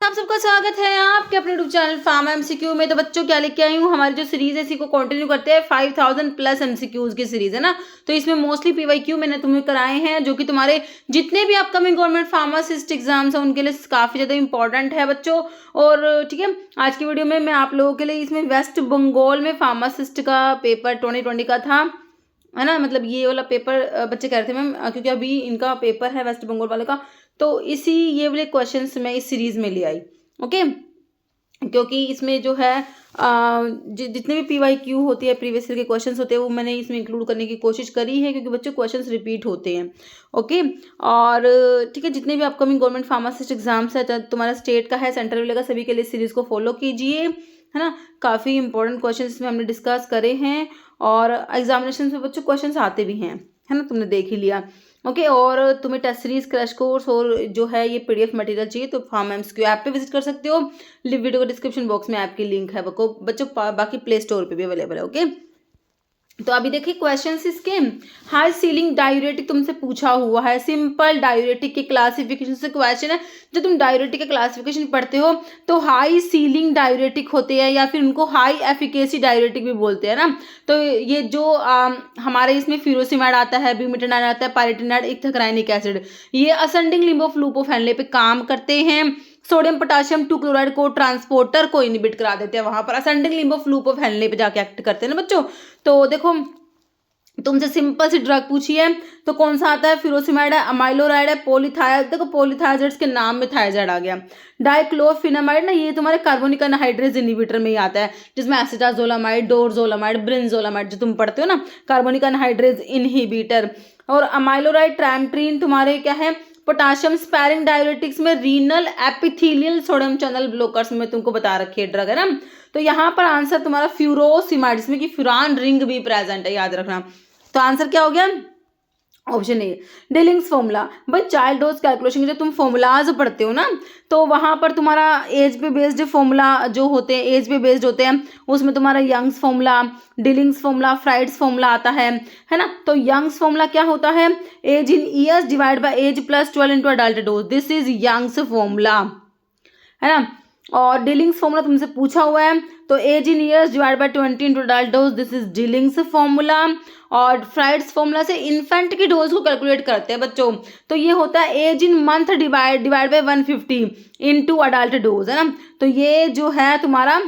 आप सबका स्वागत है आपके अपने यूट्यूब चैनल फार्म एमसीक्यू में। तो बच्चों क्या लेके आई हूँ, हमारी जो सीरीज है इसी को कंटिन्यू करते हैं। 5000 प्लस एमसीक्यूज की सीरीज है ना, तो इसमें मोस्टली पीवाईक्यू मैंने तुम्हें कराए हैं जो कि तुम्हारे जितने भी अपकमिंग गवर्नमेंट फार्मासिस्ट एग्जाम्स हैं उनके लिए काफी ज्यादा इंपॉर्टेंट है बच्चों। और ठीक है, आज की वीडियो में मैं आप लोगों के लिए इसमें वेस्ट बंगाल में फार्मासिस्ट का पेपर 2020 का था, है ना। मतलब ये वाला पेपर बच्चे कह रहे थे मैम, क्योंकि अभी इनका पेपर है वेस्ट बंगाल वाले का, तो इसी ये वाले क्वेश्चंस मैं इस सीरीज में ले आई। ओके, क्योंकि इसमें जो है जितने भी पीवाईक्यू होती है, प्रीवियस ईयर के क्वेश्चंस होते हैं, वो मैंने इसमें इंक्लूड करने की कोशिश करी है, क्योंकि बच्चों क्वेश्चंस रिपीट होते हैं। ओके, और ठीक है, जितने भी अपकमिंग गवर्नमेंट फार्मासिस्ट एग्जाम्स है, चाहे तुम्हारा स्टेट का है, सेंट्रल वाले का, सभी के लिए सीरीज को फॉलो कीजिए, है ना। काफ़ी इंपॉर्टेंट क्वेश्चन इसमें हमने डिस्कस करे हैं और एग्जामिनेशन में बच्चों क्वेश्चन आते भी हैं, है ना, तुमने देख ही लिया। ओके, और तुम्हें टेस्ट सीरीज, क्रैश कोर्स और जो है ये पीडीएफ मटेरियल चाहिए तो फार्म एमसीक्यू ऐप पे विजिट कर सकते हो। वीडियो के डिस्क्रिप्शन बॉक्स में ऐप की लिंक है बच्चों, बाकी प्ले स्टोर पे भी अवेलेबल है। ओके, तो अभी देखिए क्वेश्चंस इसके। हाई सीलिंग डायूरेटिक तुमसे पूछा हुआ है, सिंपल डायूरेटिक के क्लासिफिकेशन से क्वेश्चन है। जब तुम डायूरेटिक के क्लासिफिकेशन पढ़ते हो तो हाई सीलिंग डायूरेटिक होते हैं या फिर उनको हाई एफिकेसी डायूरेटिक भी बोलते हैं ना। तो ये जो हमारे इसमें फ्यूरोसिमाइड आता है, ब्यूमेटाडाइन आता है, पायरेटिनाइड, इथाकराइनिक एसिड, ये ascending limb of loop of Henle पे काम करते हैं। सोडियम पोटाशियम 2 क्लोराइड को ट्रांसपोर्टर को इनहिबिट करा देते हैं, वहां पर ascending limb of loop of Henle पे जाके एक्ट करते हैं ना बच्चों। तो देखो तुमसे सिंपल सी ड्रग पूछी है तो कौन सा आता है, फ्यूरोसिमाइड है, अमाइलोराइड है, पोलीथायराइड, देखो पोलीथायराइड्स के नाम में थायराइड आ गया। डाइक्लोफिनामाइड ना, ये तुम्हारे कार्बोनिक एनहाइड्रेज इनहिबिटर में ही आता है, जिसमें एसिटाजोलामाइड, डोरजोलामाइड, ब्रिंजोलामाइड जो तुम पढ़ते हो ना, कार्बोनिक एनहाइड्रेज इनहिबिटर। और अमाइलोराइड, ट्राइमट्रीन तुम्हारे क्या है, पोटाशियम स्पैरिंग डायूरेटिक्स में, renal epithelial sodium channel blockers में तुमको बता रखी है ड्रग, है ना। तो यहाँ पर आंसर तुम्हारा फ्यूरोसिमाइड, जिसमें कि फ्यूरान रिंग भी प्रेजेंट है, याद रखना। तो आंसर क्या हो गया, ऑप्शन ए। डिलिंग्स फॉर्मूला, भाई चाइल्ड डोज कैलकुलेशन के जब तुम फॉर्मूलाज पढ़ते हो ना, तो वहां पर तुम्हारा एज पे बेस्ड फॉर्मूला जो होते हैं, एज पे बेस्ड होते हैं, उसमें तुम्हारा Young's formula, Dilling's formula, Fried's formula आता है ना। तो यंग्स फॉर्मूला क्या होता है, age in years divide by age plus 12 into adult dose, this is Young's formula, है ना। और डिलिंग्स फॉर्मूला तुमसे पूछा हुआ है, तो age in years divide by 20 into adult dose, this is Dilling's formula. और फ्राइड्स फॉर्मूला से इन्फेंट की डोज को कैलकुलेट करते हैं बच्चों, तो ये होता है age in month divide by 150 into adult dose, है ना। तो ये जो है तुम्हारा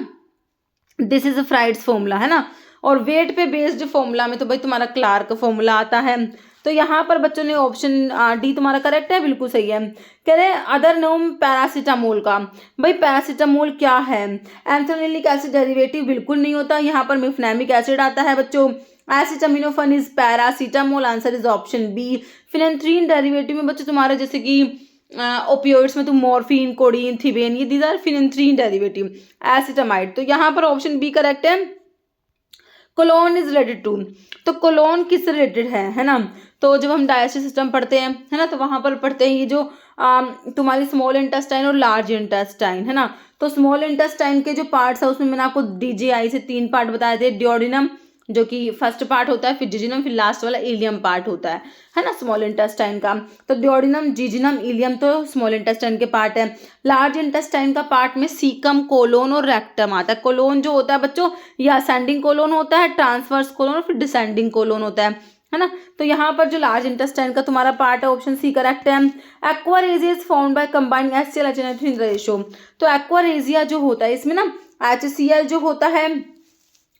दिस इज फ्राइड्स फॉर्मूला, है ना। और वेट पे बेस्ड फॉर्मूला में तो भाई तुम्हारा क्लार्क फॉर्मूला आता है। तो यहाँ पर बच्चों ने ऑप्शन डी तुम्हारा करेक्ट है, बिल्कुल सही है। कह रहे अदर नोम पैरासीटामोल का, भाई पैरासीटामोल क्या है, एंथोनिलिक एसिड डेरिवेटिव बिल्कुल नहीं होता, यहाँ पर मिफनेमिक एसिड आता है बच्चों। Acetaminophen is paracetamol, answer is option B. Phenanthrene derivative में बच्चों तुम्हारे जैसे कि ओपियोइड्स में तुम मॉर्फिन, कोडीन, थिबेन, ये these are phenanthrene derivative. Acetamide, तो यहाँ पर ऑप्शन बी करेक्ट है। कोलोन इज रिलेटेड टू, तो कोलोन किस रिलेटेड है ना। तो जब हम डाइजेस्टिव सिस्टम पढ़ते हैं, है ना, तो वहां पर पढ़ते हैं ये जो तुम्हारी स्मॉल इंटेस्टाइन और लार्ज इंटेस्टाइन, है ना। तो स्मॉल इंटेस्टाइन के जो पार्ट्स है उसमें मैंने आपको डीजीआई से 3 पार्ट बताए थे, डियोडिनम जो कि फर्स्ट पार्ट होता है, फिर जिजिनम, फिर लास्ट वाला इलियम पार्ट होता है ना, स्मॉल इंटेस्टाइन का। तो डियोडिनम, जिजिनम, इलियम तो स्मॉल इंटेस्टाइन के पार्ट है। लार्ज इंटेस्टाइन का पार्ट में सीकम, कोलोन और रेक्टम आता है। कोलोन जो होता है बच्चों, ये असेंडिंग कोलोन होता है, ट्रांसवर्स कोलोन और फिर डिसेंडिंग कोलोन होता है ना। तो यहाँ पर जो लार्ज इंटेस्टाइन का तुम्हारा पार्ट है, ऑप्शन सी करेक्ट है। Aqua regia is found by combining HCl HNO3 ratio, तो एक्वारेजिया जो होता है इसमें ना HCl जो होता है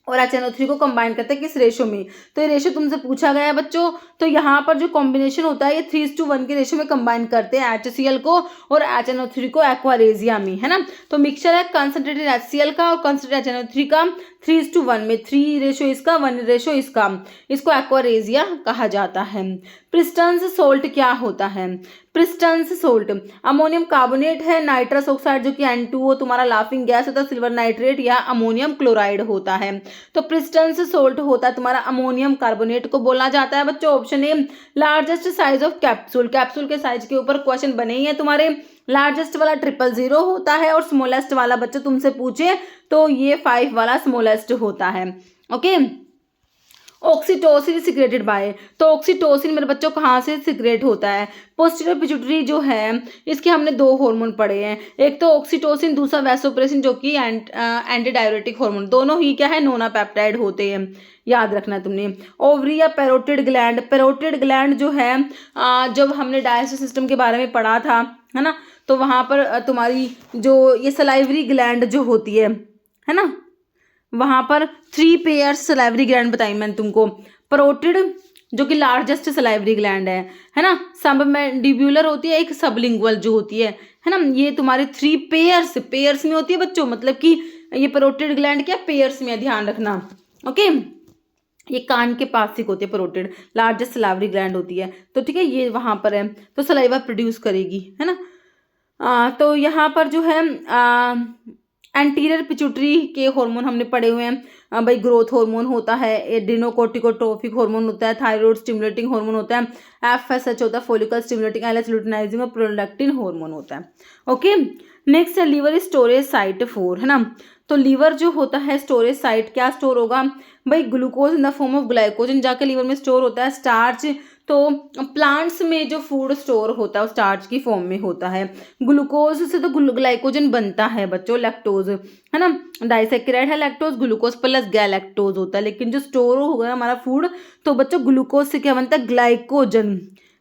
और HNO3 को कंबाइन करते हैं किस रेशो में, तो ये रेशो तुमसे पूछा गया है बच्चों। तो यहाँ पर जो कॉम्बिनेशन होता है ये 3:1 के रेशो में कंबाइन करते हैं HCl को और HNO3 को एक्वारेजिया में, है ना। तो मिक्सचर है कंसंट्रेटेड HCl का और कंसंट्रेटेड HNO3 का 3:1 में, 3 रेशो इसका 1 रेशो इसका, इसको एक्वारेजिया कहा जाता है। प्रिस्टन्स सोल्ट क्या होता है, प्रिस्टन्स सोल्ट अमोनियम कार्बोनेट है, नाइट्रस ऑक्साइड जो कि N2O तुम्हारा लाफिंग गैस होता है, सिल्वर नाइट्रेट या अमोनियम क्लोराइड होता है। तो प्रिस्टन्स सोल्ट होता है तुम्हारा अमोनियम कार्बोनेट को बोला जाता है बच्चों, option A. Largest size of capsule, capsule के साइज के ऊपर क्वेश्चन बने ही है तुम्हारे। लार्जेस्ट वाला 000 होता है और स्मॉलेस्ट वाला बच्चों तुमसे पूछे तो ये 5 वाला स्मॉलेस्ट होता है। ओके, ऑक्सीटोसिन सिक्रेटेड बाय, तो ऑक्सीटोसिन मेरे बच्चों कहाँ से सिक्रेट होता है? पोस्टीरियर पिट्यूटरी जो है इसके हमने दो हार्मोन पढ़े हैं, एक तो ऑक्सीटोसिन, दूसरा वैसोप्रेसिन जो कि एंटी डायरेटिक हार्मोन, दोनों ही क्या है नोनापेप्टाइड होते हैं, याद रखना तुमने। ओवरी या पैरोटिड ग्लैंड, पैरोटिड ग्लैंड जो है जब हमने डाइजेस्टिव सिस्टम के बारे में पढ़ा था, है ना, तो वहाँ पर तुम्हारी जो ये सलाइवरी ग्लैंड जो होती है ना, वहाँ पर 3 पेयर्स सलाइवरी ग्लैंड बताई मैंने तुमको। पैरोटिड जो कि लार्जेस्ट सलाइवरी ग्लैंड है ना, सबमैंडिबुलर होती है, एक सबलिंगुअल जो होती है ना, ये तुम्हारे 3 पेयर्स में होती है बच्चों, मतलब कि ये पैरोटिड ग्लैंड क्या पेयर्स में है, ध्यान रखना। ओके, ये कान के पास ही होती है पैरोटिड, लार्जेस्ट सलाइवरी ग्लैंड होती है, तो ठीक है ये वहाँ पर है, तो सलाइवा प्रोड्यूस करेगी, है ना। तो यहाँ पर जो है एंटीरियर पिट्यूटरी के हार्मोन हमने पढ़े हुए हैं भाई, ग्रोथ हार्मोन होता है, एड्रेनोकोर्टिकोट्रोफिक हार्मोन होता है, थायराइड स्टिमुलेटिंग हार्मोन होता है, एफएसएच होता है, फोलिकल स्टिमुलेटिंग, एलएच लुटिनाइजिंग और प्रोलैक्टिन हार्मोन होता है। ओके, नेक्स्ट है लीवर स्टोरेज साइट 4, है ना, तो लीवर जो होता है स्टोरेज साइट, क्या स्टोर होगा भाई? Glucose in the form of glycogen जाके लीवर में स्टोर होता है। स्टार्च, तो प्लांट्स में जो फूड स्टोर होता है वो स्टार्च की फॉर्म में होता है। ग्लूकोज से तो ग्लाइकोजन बनता है बच्चों, लैक्टोज, है ना, डाइसेक्राइड है लैक्टोज, ग्लूकोज प्लस गैलेक्टोज होता है, लेकिन जो स्टोर होगा हमारा फूड, तो बच्चों ग्लूकोज से क्या बनता है? ग्लाइकोजन,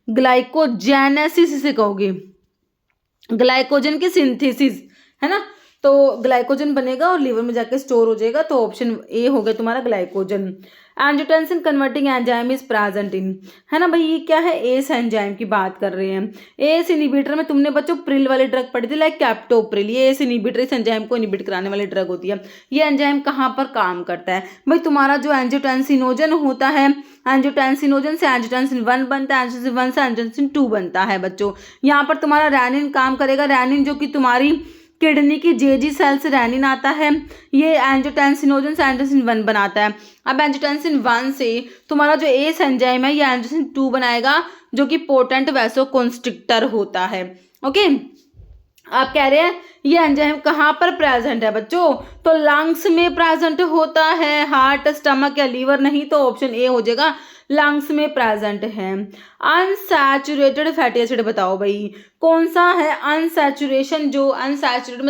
ग्लाइकोजेनेसिस से कहोगे, ग्लाइकोजन की सिंथेसिस, है ना, तो ग्लाइकोजन बनेगा और लीवर में जाके स्टोर हो जाएगा, तो ऑप्शन ए हो गया तुम्हारा glycogen. Angiotensin converting enzyme is present in, है ना भाई, ये क्या है? एस एंजाइम की बात कर रहे हैं। एस इनिबिटर में तुमने बच्चों प्रिल वाली ड्रग पढ़ी थी, लाइक कैप्टोप्रिल, ये एस इनिबिटर इस एंजाइम को इनिबिट कराने वाली ड्रग होती है। ये एंजाइम कहाँ पर काम करता है भाई? तुम्हारा जो एंजियोटेंसिनोजन होता है, एंजियोटेंसिनोजन से एंजियोटेंसिन 1 बनता है, एंजियोटेंसिन 1 से एंजियोटेंसिन 2 बनता है बच्चों। यहाँ पर तुम्हारा रैनिन काम करेगा, रैनिन जो कि तुम्हारी किडनी की जेजी सेल से रैनिन आता है, ये एंजियोटेंसिनोजन से एंजियोटेंसिन 1 बनाता है। अब एंजियोटेंसिन 1 से तुम्हारा जो एस एंजाइम है ये एंजियोटेंसिन 2 बनाएगा, जो कि पोटेंट वैसोकंस्ट्रिक्टर होता है। ओके, आप कह रहे हैं ये एंजाइम कहाँ पर प्रेजेंट है बच्चों? तो लंग्स में प्रेजेंट होता है, हार्ट, स्टमक या लीवर नहीं, तो ऑप्शन ए हो जाएगा, लंग्स में प्रेजेंट है। अनसैचुरेटेड फैटी एसिड बताओ भाई, कौन सा है अनसैचुरेशन? जो अनसैचुरेटेड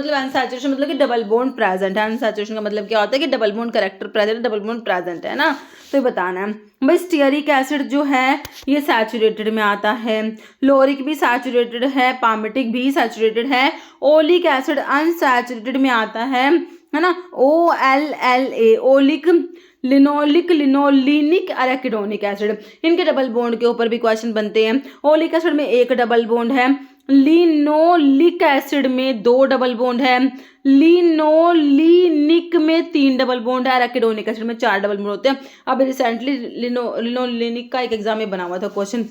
मतलब कि डबल बॉन्ड प्रेजेंट है। अनसैचुरेशन का मतलब क्या होता है कि डबल बॉन्ड कैरेक्टर प्रेजेंट है, डबल बॉन्ड प्रेजेंट है ना, तो ये बताना है भाई। स्टीयरिक एसिड जो है ये सैचुरेटेड में आता है, लोरिक भी सैचुरेटेड है, पामेटिक भी सैचुरेटेड है, ओलिक एसिड अनसैचुरेटेड में आता है ना, OLLA, oleic, linoleic, linolenic, arachidonic acid, इनके डबल बॉन्ड के ऊपर भी क्वेश्चन बनते हैं। ओलिक एसिड में एक डबल बॉन्ड है, लिनोलिक एसिड में 2 डबल बॉन्ड है, लिनोलिनिक में 3 डबल बॉन्ड है, एराकिडोनिक एसिड में 4 डबल बॉन्ड होते हैं। अब रिसेंटली लिनोलिनिक का एक एग्जाम में बना हुआ था क्वेश्चन,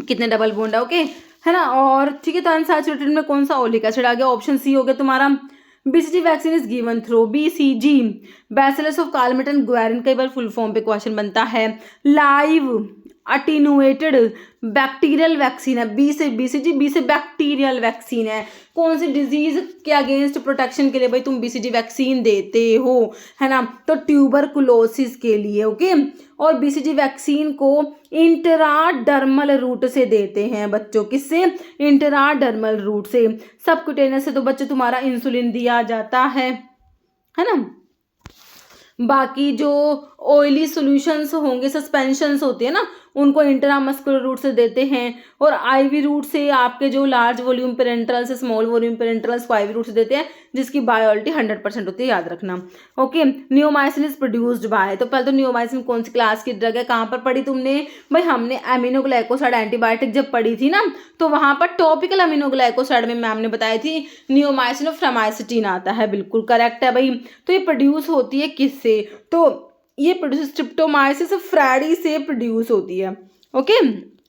कितने डबल बॉन्ड है, ओके, है ना। और ठीक है, तो अनसैचुरेटेड में कौन सा? ओलिक एसिड आ गया, ऑप्शन सी हो गया तुम्हारा। BCG vaccine is given through, BCG bacillus of Calmette Guerin, कई बार फुल फॉर्म पे क्वेश्चन बनता है। लाइव अटीनुएटेड बैक्टीरियल वैक्सीन है, बी से BCG, बी से बैक्टीरियल वैक्सीन है। कौन सी डिजीज के अगेंस्ट प्रोटेक्शन के लिए भाई तुम BCG वैक्सीन देते हो, है ना, तो ट्यूबरकुलोसिस के लिए, ओके। और BCG वैक्सीन को इंट्राडर्मल रूट से देते हैं बच्चों, किससे? इंट्राडर्मल रूट से। सबक्यूटेनियस से तो बच्चों तुम्हारा इंसुलिन दिया जाता है ना। बाकी जो ऑयली सॉल्यूशंस होंगे, सस्पेंशंस होती है ना, उनको इंट्रामस्कुलर रूट से देते हैं, और आईवी रूट से आपके जो लार्ज वॉल्यूम पेरेंट्रल से स्मॉल वॉल्यूम पेरेंट्रल्स को आईवी रूट से देते हैं, जिसकी बायोलिटी 100% होती है, याद रखना। Okay, neomycin is produced by, तो पहले तो नियोमाइसिन कौन सी क्लास की ड्रग है, कहाँ पर पढ़ी तुमने भाई? हमने एमिनोग्लाइकोसाइड एंटीबायोटिक जब पढ़ी थी ना, तो वहाँ पर टॉपिकल एमिनोग्लाइकोसाइड में मैम ने बताई थी नियोमाइसिन और फ्रामाइसिटिन आता है, बिल्कुल करेक्ट है भाई। तो ये प्रोड्यूस होती है किससे? तो ये प्रोड्यूस स्ट्रिप्टोमाइसिस फ्रैडी से प्रोड्यूस होती है, ओके,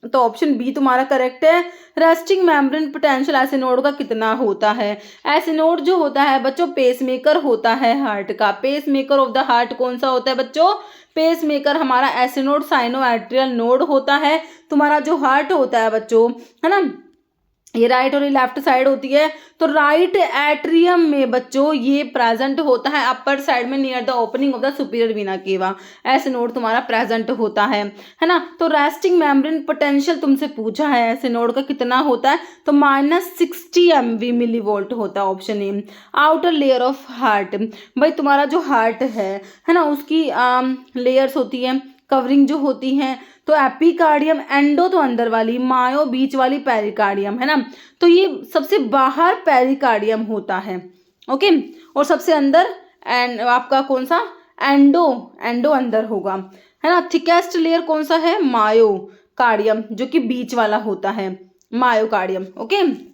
तो ऑप्शन बी तुम्हारा करेक्ट है। रेस्टिंग मेम्ब्रेन पोटेंशियल एसिनोड का कितना होता है? एसिनोड जो होता है बच्चों पेसमेकर होता है हार्ट का, पेसमेकर ऑफ द हार्ट कौन सा होता है बच्चों? पेसमेकर हमारा एसिनोड साइनोएट्रियल नोड होता है। तुम्हारा जो हार्ट होता है बच्चों, है ना, ये राइट और ये लेफ्ट साइड होती है। तो राइट एट्रियम में बच्चों ये प्रेजेंट होता है अपर साइड में near the opening of the superior Veena केवा, ऐसे नोड तुम्हारा प्रेजेंट होता है ना। तो रेस्टिंग मेम्ब्रेन पोटेंशियल तुमसे पूछा है ऐसे नोड का कितना होता है, तो -60 MV मिलीवोल्ट होता है, option A. Outer layer of heart, भाई तुम्हारा जो हार्ट है ना, उसकी लेयर्स होती है, कवरिंग जो होती है, तो एपिकार्डियम, एंडो तो अंदर वाली, मायो बीच वाली पेरिकार्डियम, है ना। तो ये सबसे बाहर पेरिकार्डियम होता है, ओके, और सबसे अंदर एंड आपका कौन सा, एंडो, एंडो अंदर होगा, है ना। थिकेस्ट लेयर कौन सा है, मायोकार्डियम, जो कि बीच वाला होता है, myocardium, okay.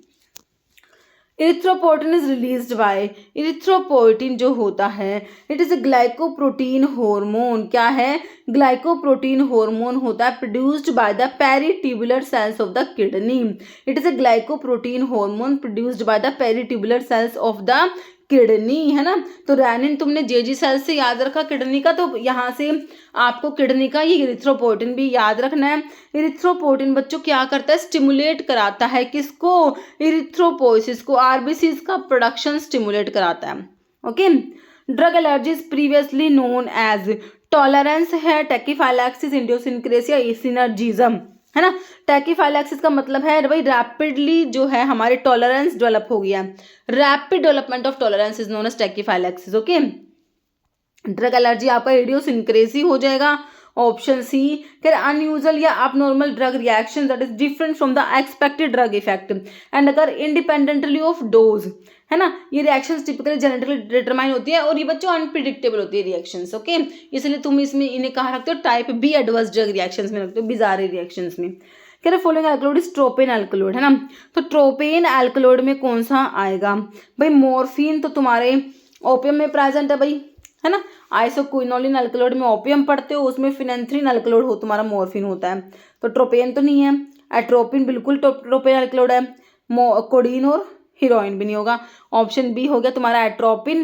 Erythropoietin is released by, erythropoietin जो होता है it is a glycoprotein hormone, क्या है, ग्लाइकोप्रोटीन हार्मोन होता है, produced by the peritubular cells of the kidney. It is a glycoprotein hormone produced by the peritubular cells of the kidney, है ना। तो रेनिन तुमने जेजी सेल से याद रखा किडनी का, तो यहाँ से आपको किडनी का ये इरिथ्रोपोइटिन भी याद रखना है। इरिथ्रोपोइटिन बच्चों क्या करता है, स्टिमुलेट कराता है किसको, इरिथ्रोपोइसिस को, आरबीसीज का प्रोडक्शन स्टिमुलेट कराता है, okay. Drug allergy is previously known as, tolerance है, टैकीफाइलैक्सिस, इडियोसिनक्रेसिया, सिनर्जिज्म, है ना। टैकीफाइलैक्सिस का मतलब है भाई रैपिडली जो है हमारे टॉलरेंस डेवलप हो गया, rapid development of tolerance is known as tachyphylaxis, okay. Drug allergy आपका इडियोसिनक्रेसी हो जाएगा, ऑप्शन सी। फिर अनयूजुअल या abnormal drug reaction that is different from the expected drug effect and अगर इंडिपेंडेंटली ऑफ डोज, है ना। ये रिएक्शंस टिपिकली जेनेटिकली डिटरमाइन होती है और ये बच्चों अनप्रिडिक्टेबल होती है रिएक्शंस, ओके। इसलिए तुम इसमें इन्हें कहाँ रखते हो, type B adverse drug reactions में रखते हो, बिजारी रिएक्शंस में। कह रहे following alkaloid is tropane alkaloid, है ना। तो ट्रोपेन एल्कलॉइड में कौन सा आएगा भाई, मॉर्फिन तो तुम्हारे ओपियम में प्रेजेंट है भाई, है ना। आइसोक्विनोलिन अल्कलॉइड में ओपियम पढ़ते हो, उसमें फिनेंथ्रीन अल्कलॉइड हो तुम्हारा मॉर्फिन होता है, तो ट्रोपेन तो नहीं है। एट्रोपिन बिल्कुल ट्रोपेन अल्कलॉइड है, कोडीन और हीरोइन भी नहीं होगा, ऑप्शन बी हो गया तुम्हारा एट्रोपिन।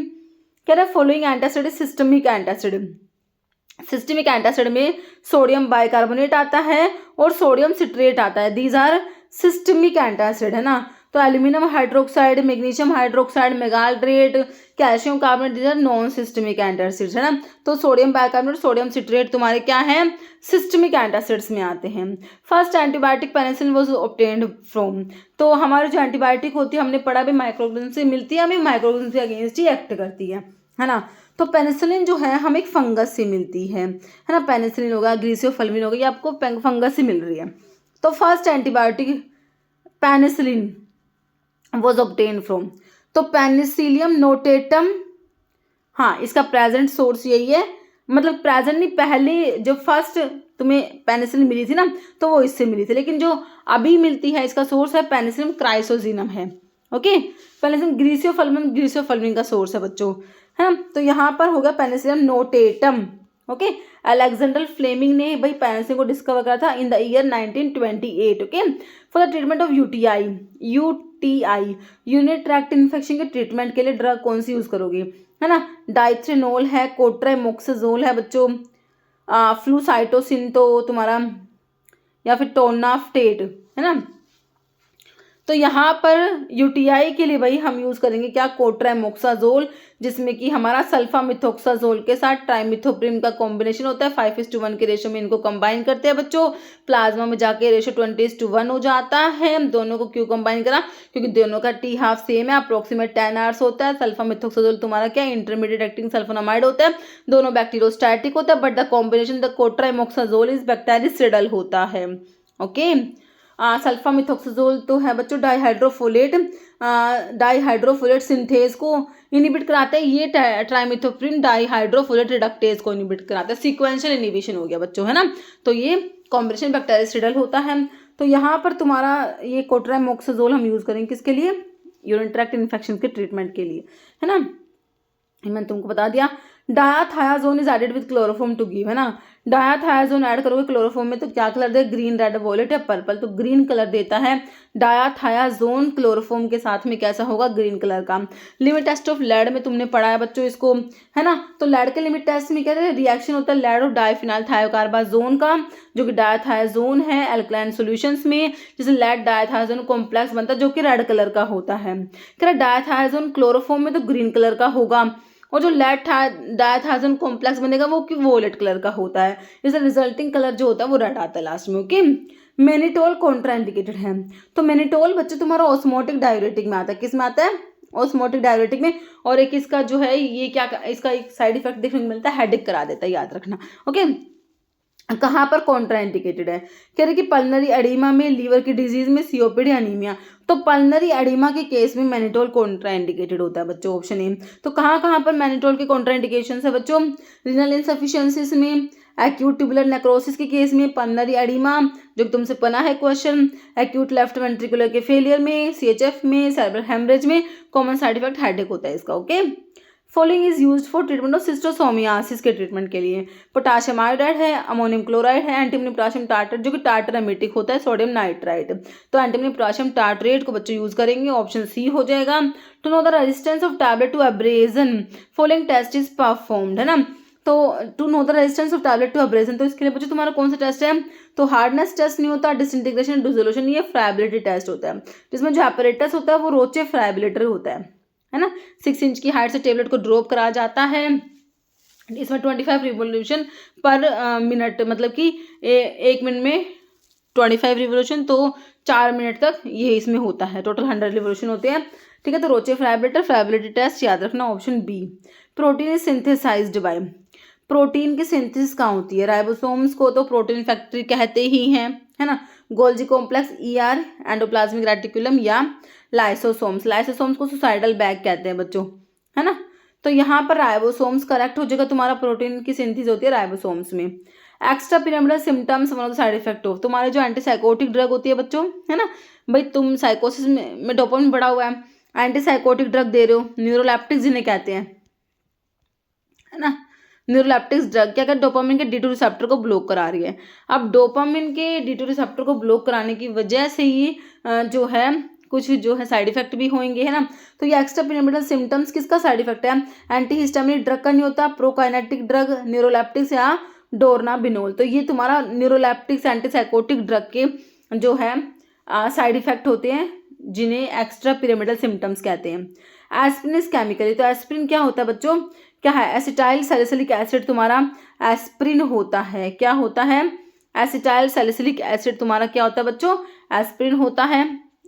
कह रहा है following antacid is systemic antacid, systemic antacid में सोडियम बाइकार्बोनेट आता है और सोडियम सिट्रेट आता है, दीज आर सिस्टमिक एंटासिड, है ना। तो aluminium hydroxide, magnesium hydroxide, magaldrate, calcium carbonate, these are non systemic antacids, है ना। तो सोडियम बाइकार्बोनेट, सोडियम सिट्रेट तुम्हारे क्या है, सिस्टमिक एंटासिड्स में आते हैं। First antibiotic penicillin was obtained from, तो हमारी जो एंटीबायोटिक होती है हमने पढ़ा भी माइक्रोऑर्गेनिज्म से मिलती है, हमें माइक्रोऑर्गेनिज्म के अगेंस्ट ही एक्ट करती है ना। तो पेनिसिलिन जो है हमें एक फंगस से मिलती है ना। पेनिसिलिन होगा, ग्रीसियोफल्विन होगा, ये आपको फंगस से मिल रही है। तो first antibiotic penicillin was obtain from, तो पेनिसिलियम नोटेटम, हाँ इसका प्रेजेंट सोर्स यही है, मतलब प्रेजेंट नहीं, पहले जो फर्स्ट तुम्हें पेनिसिलिन मिली थी ना तो वो इससे मिली थी, लेकिन जो अभी मिलती है इसका सोर्स है पेनिसिलियम क्राइसोजिनम है, ओके। पेनिसिलियम ग्रीसियोफल्विन का सोर्स है बच्चों, है ना। तो यहाँ पर होगा penicillium notatum, okay. Alexander Fleming ने भाई पेनिसिलिन को डिस्कवर करा था in the year 1928, okay. For the treatment of UTI urinary tract infection के ट्रीटमेंट के लिए ड्रग कौन सी यूज करोगे, है ना। डाइथ्रेनोल है, कोट्रामोक्साजोल है बच्चों, फ्लूसाइटोसिन तो तुम्हारा, या फिर टोनाफ्टेट, है ना। तो यहाँ पर यूटीआई के लिए भाई हम यूज़ करेंगे क्या, कोट्रामोक्साजोल, जिसमें कि हमारा सल्फामिथोक्साजोल के साथ ट्राइमिथोप्रिम का कॉम्बिनेशन होता है, 5:1 के रेशो में इनको कंबाइन करते हैं बच्चों। प्लाज्मा में जाके रेशो 20:1 हो जाता है। दोनों को क्यों कंबाइन करा, क्योंकि दोनों का टी हाफ सेम है, अप्रोक्सीमेट 10 आवर्स होता है। सल्फामिथोक्साजोल तुम्हारा क्या, इंटरमीडिएट एक्टिंग सल्फोनामाइड होता है, दोनों बैक्टीरियोस्टैटिक होता है, but the combination the cotrimoxazole is bactericidal होता है, ओके। सल्फामिथोक्साजोल तो है बच्चों डाइहाइड्रोफोलेट, डाइहाइड्रोफोलेट सिंथेज को इनिबिट कराता है, ये ट्राइमिथोप्रिम डाइहाइड्रोफोलेट रिडक्टेज को इनिबिट कराता है, सीक्वेंशियल इनिबिशन हो गया बच्चों, है ना। तो ये कॉम्बिनेशन बैक्टीरियसिडल होता है। तो यहाँ पर तुम्हारा ये कोट्रामोक्साजोल हम यूज़ करेंगे किसके लिए, यूरिन ट्रैक्ट इन्फेक्शन के ट्रीटमेंट के लिए, है ना। मैंने तुमको बता दिया। Dithizone is added with chloroform to give, है ना, डायाथायाजोन ऐड करोगे क्लोरोफॉर्म में तो क्या कलर दे, ग्रीन, रेड, वॉयलेट या पर्पल, तो ग्रीन कलर देता है डायाथायाजोन क्लोरोफॉर्म के साथ में, कैसा होगा, ग्रीन कलर का। लिमिट टेस्ट ऑफ लेड में तुमने पढ़ा है बच्चों इसको, है ना, तो लेड के लिमिट टेस्ट में क्या है, रिएक्शन होता है लेड और डाइफिनाइल थायोकार्बाजोन का, जो कि डायाथायाजोन है एल्कलाइन सॉल्यूशंस में, जैसे लेड डायाथायाजोन कॉम्प्लेक्स बनता है जो कि रेड कलर का होता है। क्या डायाथायाजोन क्लोरोफॉर्म में तो ग्रीन कलर का होगा, और जो लेड डायाथायाजोन कॉम्प्लेक्स बनेगा वो कि वोलेट कलर का होता है, इसलिए रिजल्टिंग कलर जो होता है वो रेड आता है लास्ट में। ओके, मेनिटोल कॉन्ट्राइंडिकेटेड है, तो मेनिटोल बच्चे तुम्हारा ऑस्मोटिक डाययूरेटिक में आता है, किस में आता है, ऑस्मोटिक डाययूरेटिक में, और एक इसका जो है ये क्या, इसका एक साइड इफेक्ट देखने को मिलता है, हेडेक करा देता है, याद रखना। ओके, कहाँ पर कॉन्ट्राइंडिकेटेड है, कह रहे कि पल्मनरी एडिमा में, लीवर की डिजीज में, सीओपीडी, अनीमिया, तो पल्मनरी एडिमा के केस में मैनिटोल कॉन्ट्राइंडिकेटेड होता है बच्चों, ऑप्शन ए। तो कहाँ कहाँ पर मैनिटोल के कॉन्ट्राइंडिकेशन है बच्चों, रीनल इनसफिशिएंसीज में, एक्यूट ट्यूबुलर नेक्रोसिस के केस में, पल्मनरी एडिमा जो तुमसे बना है क्वेश्चन, एक्यूट लेफ्ट वेंट्रिकुलर के फेलियर में, सीएचएफ में, सेरेब्रल हेमरेज में, कॉमन साइड इफेक्ट हेडेक होता है इसका। Okay, following is used for treatment of schistosomiasis के ट्रीटमेंट के लिए, पोटाशियम आयोडाइड है, अमोनियम क्लोराइड है, एंटीमोनी पोटाशियम टार्ट्रेट जो कि टार्टर एमिटिक होता है, सोडियम नाइट्राइट, तो एंटीमोनी पोटाशियम टार्ट्रेट को बच्चे यूज करेंगे, ऑप्शन सी हो जाएगा। To know the resistance of tablet to abrasion, following test is performed, है ना, तो to know the resistance of tablet to abrasion, तो इसके लिए बच्चों तुम्हारा कौन सा टेस्ट है, तो हार्डनेस टेस्ट नहीं होता, डिसइंटीग्रेशन डिसोल्यूशन, ये फ्राइबिलिटी टेस्ट होता है, जिसमें जो एपरेटस होता है वो रोचे फ्राइबिलेटर होता है ना, 6 इंच की हाइट से टेबलेट को ड्रॉप करा जाता है, इसमें 25 रिवोल्यूशन पर मिनट, मतलब कि 1 मिनट में 25 रिवोल्यूशन, तो 4 मिनट तक ये इसमें होता है, टोटल 100 रिवोल्यूशन होते हैं, ठीक है। तो रोचे फ्राइबिलेटर, फ्राइबिलिटी टेस्ट याद रखना, option B. Protein is synthesized by, protein की सिंथेसिस कहाँ होती है, राइबोसोम्स को तो प्रोटीन फैक्ट्री कहते ही हैं, है ना, Golgi complex, ER, endoplasmic reticulum या लाइसोसोम्स, लाइसोसोम्स को सुसाइडल बैग कहते हैं बच्चों, है ना, तो यहाँ पर राइबोसोम्स करेक्ट हो जाएगा, तुम्हारा प्रोटीन की सिंथेसिस होती है राइबोसोम्स में। Extra pyramidal symptoms one of the side effect of, तुम्हारे जो एंटीसाइकोटिक ड्रग होती है बच्चों, है ना, भाई तुम साइकोसिस में डोपामिन बढ़ा हुआ है, एंटीसाइकोटिक ड्रग दे रहे हो, न्यूरोलेप्टिक्स जिन्हें कहते हैं, है ना, न्यूरोलेप्टिक्स ड्रग क्या कर डोपामिन के D2 रिसेप्टर को ब्लॉक करा रही है। अब डोपामिन के D2 रिसेप्टर को ब्लॉक कराने की वजह से ही जो है कुछ जो है साइड इफेक्ट भी होंगे, है ना, तो ये एक्स्ट्रा पिरामिडल सिम्टम्स किसका साइड इफेक्ट है, एंटीहिस्टामिनिक ड्रग का नहीं होता, प्रोकाइनेटिक ड्रग, न्यूरोलेप्टिक्स या डोरनाबिनोल, तो ये तुम्हारा न्यूरोलेप्टिक्स एंटीसाइकोटिक ड्रग के जो है साइड इफेक्ट होते हैं, जिन्हें एक्स्ट्रा पिरामिडल सिम्टम्स कहते हैं। एस्प्रिन इज केमिकली, तो एस्प्रिन क्या होता है बच्चों, क्या है, एसिटाइल सैलिसिलिक एसिड तुम्हारा एस्प्रिन होता है, क्या होता है, एसिटाइल सैलिसिलिक एसिड तुम्हारा क्या होता है बच्चों, एस्प्रिन होता है,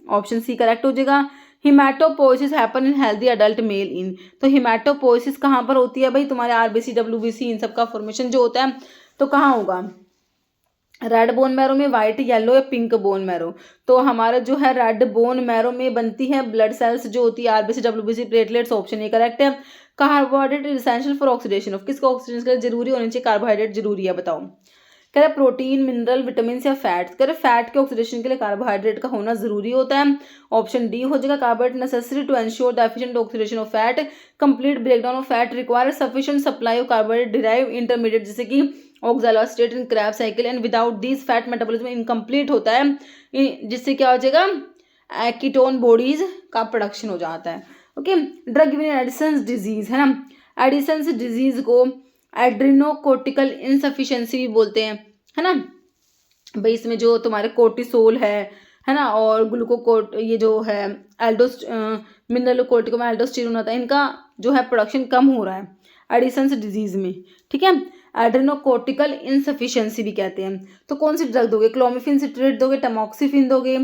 ऑप्शन सी करेक्ट हो जाएगा। Haematopoiesis happen in healthy adult male in, तो हिमैटोपोइसिस कहाँ पर होती है भाई, तुम्हारे आरबीसी डब्ल्यूबीसी इन सब का फॉर्मेशन जो होता है तो कहाँ होगा, रेड बोन मैरो में, व्हाइट, येलो या पिंक बोन मैरो, तो हमारा जो है रेड बोन मैरो में बनती है ब्लड सेल्स जो होती है RBC WBC platelets, option A correct है। Carbohydrate is essential for oxidation of, किसको ऑक्सीडेशन के लिए जरूरी होनी चाहिए, कार्बोहाइड्रेट जरूरी है, बताओ, कह रहे प्रोटीन, मिनरल, विटामिन या फैट, कह रहे फैट के ऑक्सीडेशन के लिए कार्बोहाइड्रेट का होना जरूरी होता है, ऑप्शन डी हो जाएगा। Carbohydrate necessary to ensure the efficient oxidation of fat, complete breakdown of fat require sufficient supply of carbohydrate derive intermediate, जैसे कि oxaloacetate in Krebs cycle, and without this fat metabolism incomplete होता है, जिससे क्या हो जाएगा, कीटोन बॉडीज का production हो जाता है। Okay, drug given in Edison's disease, है ना, एडिसन्स डिजीज को एड्रीनोकोर्टिकल इनसफिशिएंसी भी बोलते हैं, है ना, भाई इसमें जो तुम्हारे कोर्टिसोल है ना, और ग्लूकोकोर्ट, ये जो है एल्डोस्ट मिनरलोकोर्टिकोम एल्डोस्टेरोन होता है, इनका जो है प्रोडक्शन कम हो रहा है एडिसन्स डिजीज में, ठीक है, एड्रेनोकोर्टिकल इनसफिशिएंसी भी कहते हैं। तो कौन सी ड्रग दोगे, क्लोमिफिन सिट्रेट दोगे, टमोक्सिफिन दोगे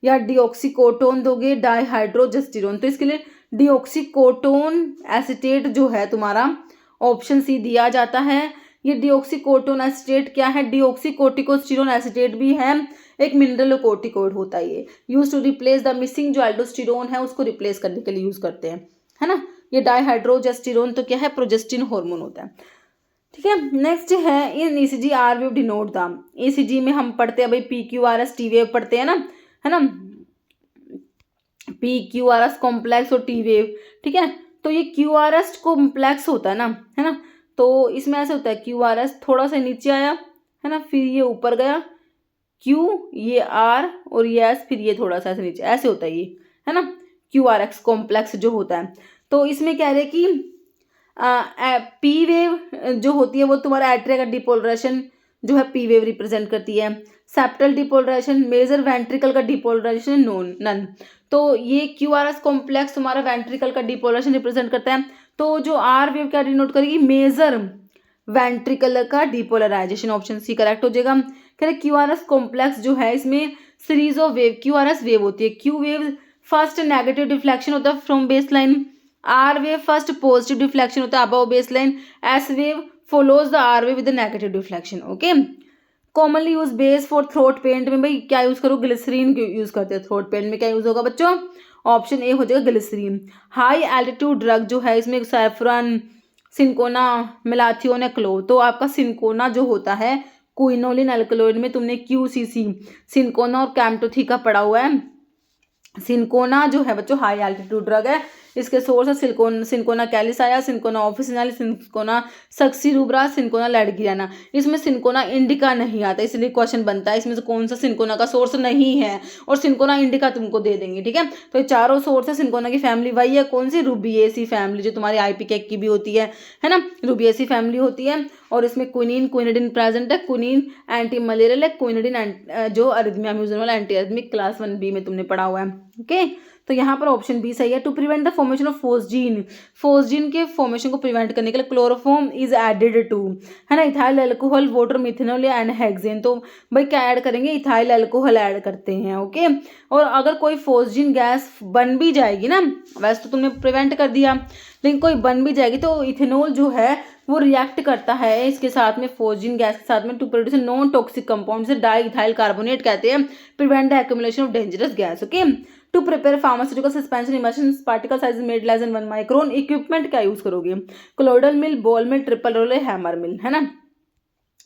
या डिऑक्सीकोटोन दोगे, डाईहाइड्रोजस्टिरोन, तो इसके लिए डिऑक्सीकोटोन एसिटेट जो है तुम्हारा ऑप्शन सी दिया जाता है। ये डिऑक्सीकोटोन एसिटेट क्या है, डिऑक्सीकोर्टिकोस्टिरोन एसिटेट भी है, एक मिनरलोकोर्टिकोइड होता है, ये use to replace the missing जो एल्डोस्टिरोन है उसको रिप्लेस करने के लिए यूज करते हैं, है ना। ये डाईहाइड्रोजस्टिरोन तो क्या है, प्रोजेस्टिन हार्मोन होता है, ठीक है। नेक्स्ट है in ECG R wave denote the, ECG में हम पढ़ते हैं भाई PQRS T वेव पढ़ते हैं ना, है ना, PQRS कॉम्प्लेक्स और T वेव, ठीक है। तो ये QRS कॉम्प्लेक्स होता है ना, है ना, तो इसमें ऐसे होता है क्यू आर एस थोड़ा सा नीचे आया है ना, फिर ये ऊपर गया क्यू, ये आर और ये एस, फिर ये थोड़ा सा ऐसे नीचे, ऐसे होता है ये, है ना, क्यू आर एक्स कॉम्प्लेक्स जो होता है। तो इसमें कह रहे कि पी वेव जो होती है वो तुम्हारा एट्रिया का डिपोलराइजेशन जो है पी वेव रिप्रेजेंट करती है। सेप्टल डिपोलराइजेशन, मेजर वेंट्रिकल का डिपोलराइजेशन नोन नन। तो ये क्यू आर एस कॉम्प्लेक्स तुम्हारा वेंट्रिकल का डिपोलराइजेशन रिप्रेजेंट करता है। तो जो आर वेव क्या डिनोट करेगी, मेजर वेंट्रिकल का डिपोलराइजेशन, ऑप्शन सी करेक्ट हो जाएगा। कह रहे क्यू आर एस कॉम्प्लेक्स जो है इसमें series of wave, Q R S wave होती है, Q wave first negative deflection होता है from base line, R wave first positive deflection होता है above base line, S wave follows the R wave with negative deflection. Okay, commonly use base for throat paint में भाई क्या use करो, glycerine use करते हैं। थ्रोट पेंट में क्या यूज होगा बच्चों, ऑप्शन ए हो जाएगा ग्लिसरीन। हाई एल्टीट्यूड ड्रग जो है इसमें सैफरन, सिंकोना, मेलाथियोन या क्लो। तो आपका सिंकोना जो होता है क्विनोलिन अल्कलॉइड में तुमने क्यूसीसी सिंकोना और कैम्टोथीका पढ़ा हुआ है। सिंकोना जो है बच्चों हाई एल्टीट्यूड ड्रग है, इसके सोर्स है Cinchona calisaya, Cinchona officinalis, Cinchona succirubra, Cinchona ledgeriana. इसमें सिंकोना इंडिका नहीं आता, इसलिए क्वेश्चन बनता है इसमें से कौन सा सिंकोना का सोर्स नहीं है, और सिंकोना इंडिका तुमको दे देंगे। ठीक है, तो ये चारों सोर्स है सिंकोना की फैमिली वही है, कौन सी, रूबिएसी फैमिली, जो तुम्हारी आईपी केक की भी होती है ना, रूबिएसी फैमिली होती है। और इसमें क्विनिन क्विनिडिन प्रेजेंट है, क्विनिन एंटी मलेरियल है, क्विनिडिन जो अरिथमिया में यूज होने वाला एंटी अरिथमिक, क्लास 1B में तुमने पढ़ा हुआ है। ओके, तो यहाँ पर ऑप्शन बी सही है। To prevent the formation of phosgene, phosgene के फॉर्मेशन को प्रिवेंट करने के लिए क्लोरोफॉर्म इज एडेड टू, है ना, इथाइल अल्कोहल, वाटर, मिथेनॉल या हेक्सेन। तो भाई क्या ऐड करेंगे, इथाइल अल्कोहल ऐड करते हैं। ओके, और अगर कोई फोस्जीन गैस बन भी जाएगी ना, वैसे तो तुमने प्रिवेंट कर दिया, लेकिन कोई बन भी जाएगी तो इथेनॉल जो है वो रिएक्ट करता है इसके साथ में, फोस्जीन गैस के साथ में, to produce non toxic compound, से डाई इथाइल कार्बोनेट कहते हैं, prevent the accumulation of dangerous gas. Okay, to prepare pharmaceutical suspension emulsion particle size made less than 1 micron, equipment क्या यूज करोगे, colloidal mill, ball mill, triple roll, hammer mill, है ना।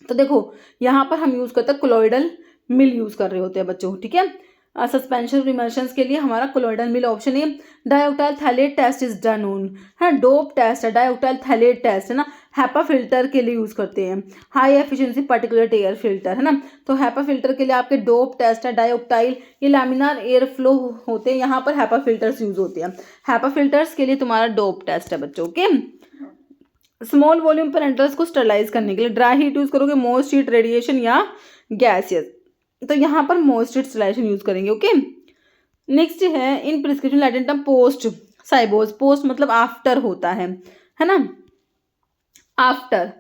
तो देखो यहाँ पर हम यूज करते हैं क्लोइडल मिल यूज कर रहे होते हैं बच्चों। ठीक है, सस्पेंशन इमल्शंस के लिए हमारा क्लोइडल मिल ऑप्शन है। Dioctyl phthalate test is done on, है डोप टेस्ट है, डाइऑक्टाइल थैलेट टेस्ट है ना, हैपा फिल्टर के लिए यूज करते हैं, high efficiency particulate air filter, है ना। तो हैपा फिल्टर के लिए आपके डोप टेस्ट है, डाइऑक्टाइल, ये लैमिनार एयर फ्लो होते हैं, यहाँ पर हैपा फिल्टर्स यूज होते हैं। हैपा फिल्टर्स के लिए तुम्हारा डोप टेस्ट है बच्चों। ओके, स्मॉल वॉल्यूम पेरेंटल्स को स्टरलाइज करने के लिए ड्राई हीट यूज करोगे, मोस्ट हीट, रेडिएशन या गैसियस। तो यहाँ पर मोस्ट हीट स्टरलाइजेशन यूज करेंगे। ओके, नेक्स्ट है in prescription Latin post cibos, post मतलब आफ्टर होता है ना, आफ्टर।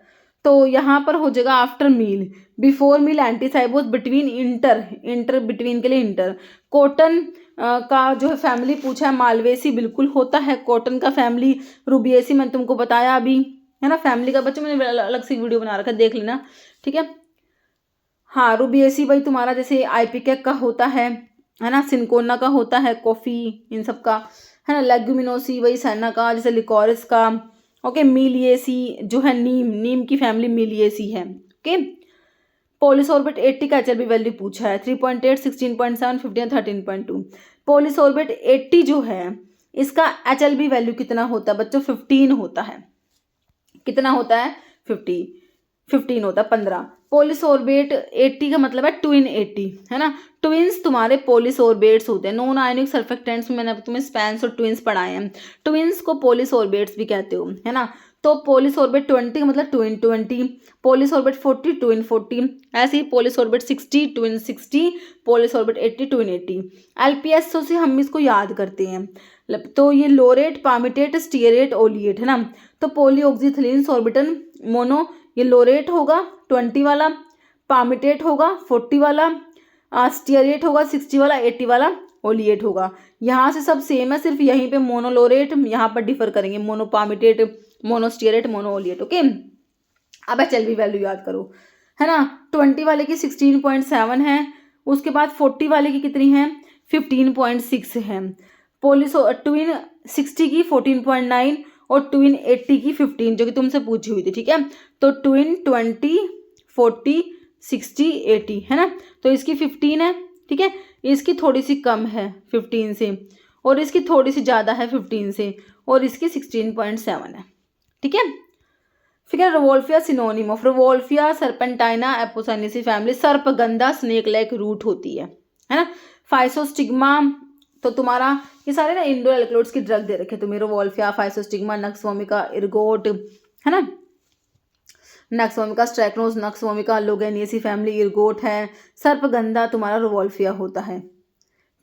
तो यहाँ पर हो जाएगा after meal, before meal ante cibos, between, inter between के लिए इंटर। कॉटन का जो है फैमिली पूछा है, मालवेसी बिल्कुल होता है कॉटन का फैमिली, रूबिएसी मैंने तुमको बताया अभी, है ना। फैमिली का बच्चों मैंने अलग से वीडियो बना रखा है, देख लेना। ठीक है, हाँ, रूबिएसी भाई तुम्हारा जैसे आईपीकेक का होता है ना, सिंकोना का होता है, कॉफी इन सब का, है ना। लेग्यूमिनोसी वही सैना का, जैसे लिकोरिस का। ओके, मिलिएसी जो है नीम की फैमिली मिलिएसी है। ओके, पॉलीसॉर्बेट 80 का एचएलबी वैल्यू पूछा है, 3.8, 16.7, 15, 13.2। पॉलीसॉर्बेट 80 जो है इसका एचएलबी वैल्यू कितना होता है बच्चों, 15 होता है। कितना होता है, 15 होता है, 15। पॉलीसॉर्बेट 80 का मतलब है ट्विन 80, है ना। ट्विन्स तुम्हारे पॉलीसॉर्बेट्स होते हैं, नॉन आयनिक सर्फेक्टेंट्स में मैंने तुम्हें स्पैंस और ट्विन्स पढ़ाए हैं, ट्विन्स को पॉलीसॉर्बेट्स भी कहते हो, है ना। तो पॉलीसॉर्बेट 20 का मतलब ट्विन 20, पॉलीसॉर्बेट 40 ट्विन 40, ऐसे ही पॉलीसॉर्बेट 60 ट्विन 60, पॉलीसॉर्बेट 80 ट्विन 80। एलपीएसओ से हम इसको याद करते हैं, तो ये लोरेट, पामिटेट, स्टीयरेट, ओलिएट, है ना। तो पॉलीऑक्सीथिलीन सॉर्बिटन मोनो, ये लोरेट होगा 20 वाला, पामिटेट होगा 40 वाला, स्टीयरेट होगा 60 वाला, 80 वाला ओलिएट होगा। यहाँ से सब सेम है, सिर्फ यहीं पे मोनोलोरेट यहाँ पर डिफर करेंगे, मोनोपामिटेट, मोनोस्टीयरेट, मोनोओलिएट। ओके, अब एचएलबी वैल्यू याद करो, है ना। 20 वाले की 16.7 है, उसके बाद 40 वाले की कितनी है, 15.6 है। ट्विन 60 की 14.9 और ट्विन 80 की 15, जो कि तुमसे पूछी हुई थी। ठीक है, तो ट्विन 20, 40, 60, 80, है ना। तो इसकी 15 है, ठीक है, इसकी थोड़ी सी कम है 15 से, और इसकी थोड़ी सी ज़्यादा है 15 से, और इसकी 16.7 है। ठीक है, फिर है Rauwolfia synonym of Rauwolfia serpentina Apocynaceae family, सर्पगंधा स्नेक लाइक रूट होती है ना। फाइसोस्टिग्मा, तो तुम्हारा ये सारे ना इंडोर एल्कलॉइड्स की ड्रग दे रखे तुम्हें, Rauwolfia, Physostigma, nux vomica, ergot, है ना, nux vomica, Strychnos, nux vomica, Loganiaceae family, ergot है, सर्पगंधा तुम्हारा रिवोल्फिया होता है।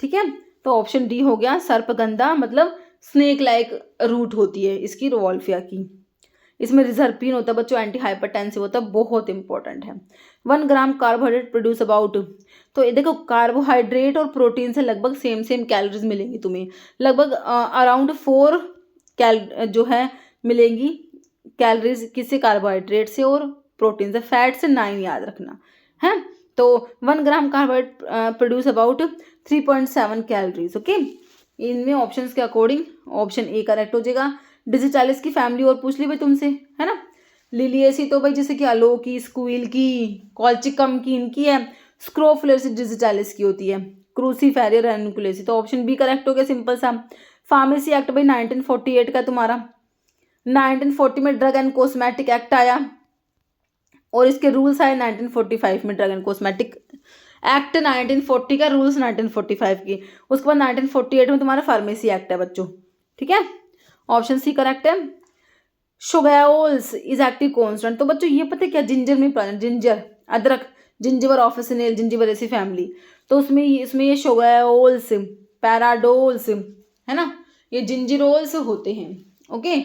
ठीक है, तो ऑप्शन डी हो गया, सर्पगंधा मतलब स्नेक लाइक रूट होती है इसकी रिवोल्फिया की। इसमें रिजर्पिन होता है बच्चों, एंटी हाइपरटेंसिव होता है, बहुत इंपॉर्टेंट है। 1 ग्राम कार्बोहाइड्रेट प्रोड्यूस अबाउट, तो ये देखो कार्बोहाइड्रेट और प्रोटीन से लगभग सेम कैलोरीज मिलेंगी तुम्हें, लगभग अराउंड 4 जो है मिलेंगी कैलोरीज, किससे, कार्बोहाइड्रेट से और प्रोटीन से, फैट से 9 याद रखना है। तो 1 ग्राम carbohydrate produce about 3.7 calories. Okay, इनमें ऑप्शंस के अकॉर्डिंग ऑप्शन ए करेक्ट हो जाएगा। डिजिटालिस की फैमिली और पूछ ली भाई तुमसे, है ना। लिलियसी तो भाई जैसे कि अलो की, स्क्वील की, कॉल्चिकम की, इनकी है। स्क्रोफुलेसी डिजिटालिस की होती है। क्रूसीफेरिया रेनुकुलेसी, तो ऑप्शन बी करेक्ट हो गया, सिंपल सा। फार्मेसी एक्ट भाई 1948 का तुम्हारा, 1940 में ड्रग एंड कॉस्मेटिक एक्ट आया और इसके रूल्स आए 1945 में। ड्रग एंड कॉस्मेटिक एक्ट 1940 का, रूल्स 1945 की। उसके बाद 1948 में तुम्हारा फार्मेसी एक्ट है बच्चों। ठीक है, ऑप्शन सी करेक्ट है। शुगैरोल्स इज एक्टिव कॉन्स्टेंट, तो बच्चों ये पता है क्या, जिंजर में प्लांट, जिंजर, अदरक, जिंजिबर ऑफिसिनेल, जिंजिबरेसी फैमिली, तो उसमें ये शुगैरोल्स, पैराडोल्स, है ना, ये जिंजिरोल्स होते हैं। ओके,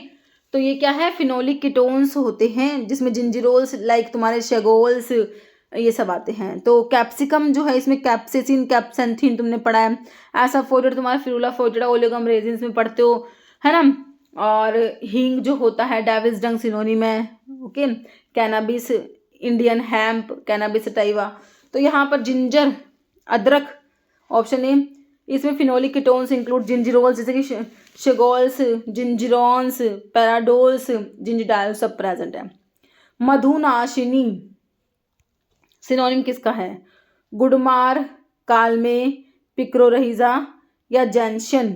तो ये क्या है, फिनोलिक कीटोन्स होते हैं जिसमें जिंजिरोल्स लाइक तुम्हारे शेगोल्स ये सब आते हैं। तो कैप्सिकम जो है इसमें कैप्सेसिन, कैप्सेंथिन तुमने पढ़ा है। ऐसा फोइडेड तुम्हारा फिरूला फोइडेड, ओलेगम रेजिन्स में पढ़ते हो, है ना। और हींग जो होता है डेविस डंग सिनोनिम है। Okay, cannabis, Indian hemp, cannabis sativa, तो यहाँ पर जिंजर, अदरक, ऑप्शन ए। इसमें फिनोलिक कीटोन्स इंक्लूड जिंजिरोल्स जैसे कि शेगोल्स, जिंजिरॉन्स, पैराडोल्स, जिंजिडाल सब प्रेजेंट है। मधुनाशिनी सिनोनिम किसका है, गुडमार, कालमे, पिक्रोरहिजा या जैंशन।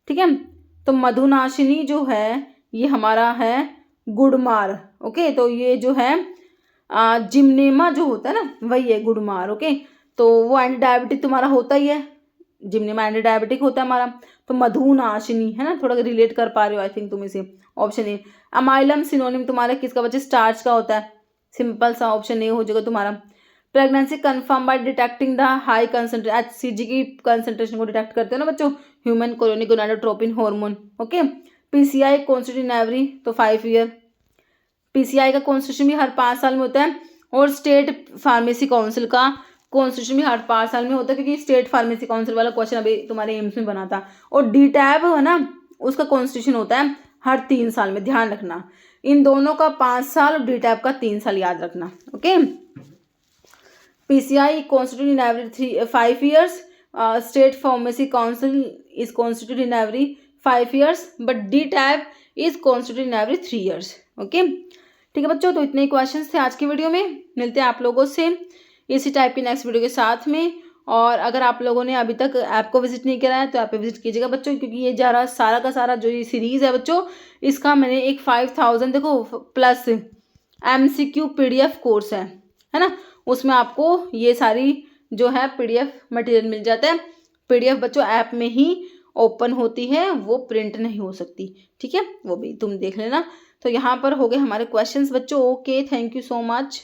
ठीक है, तो मधुनाशिनी जो है ये हमारा है गुडमार। ओके, तो ये जो है जिम्नेमा जो होता है ना वही है गुडमार। ओके, तो वो एंटी डायबिटिक तुम्हारा होता ही है, जिम्नेमा एंटी डायबिटिक होता है हमारा। तो मधुनाशिनी, है ना, थोड़ा रिलेट कर पा रहे हो आई थिंक तुम इसे। Option A. अमाइलम सिनोनिम तुम्हारा किसका बच्चे, स्टार्च का होता है, सिंपल सा ऑप्शन ए हो जाएगा तुम्हारा। Pregnancy confirm by detecting the high concentration, HCG की कंसंट्रेशन को डिटेक्ट करते हो ना बच्चों, human chorionic gonadotropin hormone. Okay, PCI constitute in every, तो 5 ईयर। PCI का कॉन्स्टिट्यूशन भी हर 5 साल में होता है और स्टेट फार्मेसी काउंसिल का कॉन्स्टिट्यूशन भी हर 5 साल में होता है, क्योंकि स्टेट फार्मेसी काउंसिल वाला क्वेश्चन अभी तुम्हारे एम्स में बना था। और DTAB है ना, उसका कॉन्स्टिट्यूशन होता है हर 3 साल में, ध्यान रखना। इन दोनों का 5 साल और DTAB का 3 साल याद रखना। Okay, PCI constituted in every 5 years. State Pharmacy Council is constituted in every 5 years, but DTAB is constituted in every 3 years. Okay, ठीक है बच्चों, तो इतने ही क्वेश्चंस थे आज की वीडियो में। मिलते हैं आप लोगों से इसी टाइप की नेक्स्ट वीडियो के साथ में। और अगर आप लोगों ने अभी तक ऐप को विजिट नहीं करा है तो ऐप पे विजिट कीजिएगा बच्चों, क्योंकि ये जा सारा का सारा जो ये सीरीज़ है बच्चों, इसका मैंने एक 5000 देखो प्लस MCQ PDF कोर्स है ना, उसमें आपको ये सारी जो है PDF मटेरियल मिल जाता है। PDF बच्चों ऐप में ही ओपन होती है, वो प्रिंट नहीं हो सकती। ठीक है, वो भी तुम देख लेना। तो यहाँ पर हो गए हमारे क्वेश्चंस बच्चों। Okay, thank you so much.